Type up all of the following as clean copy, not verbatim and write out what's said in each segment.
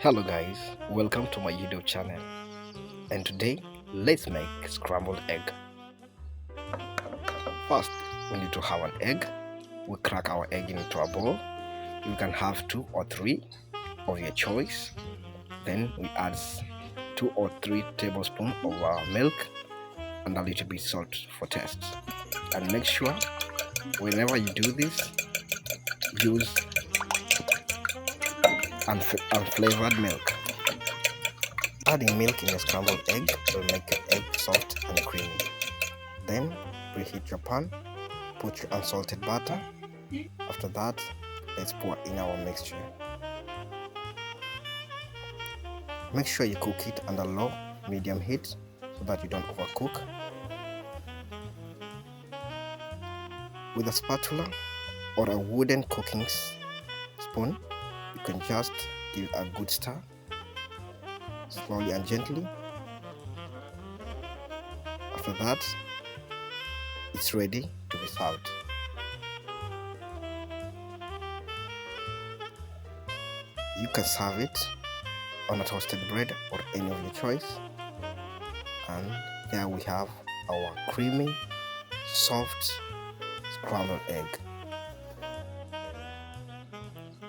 Hello guys, welcome to my YouTube channel, and today let's make scrambled egg. First, we need to have an egg. We crack our egg into a bowl. You can have 2 or 3 of your choice. Then we add 2 or 3 tablespoons of our milk and a little bit salt for taste. And make sure whenever you do this, use unflavored milk. Adding milk in a scrambled egg will make your egg soft and creamy. Then preheat your pan, put your unsalted butter. After that, let's pour in our mixture. Make sure you cook it under low, medium heat so that you don't overcook. With a spatula or a wooden cooking spoon, you can just give a good stir, slowly and gently. After that, it's ready to be served. You can serve it on a toasted bread or any of your choice. And there we have our creamy, soft scrambled egg.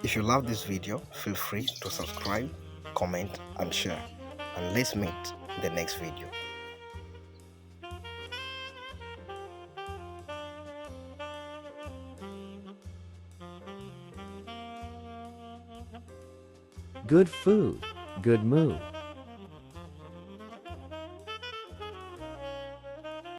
If you love this video, feel free to subscribe, comment and share. And let's meet in the next video. Good food, good mood.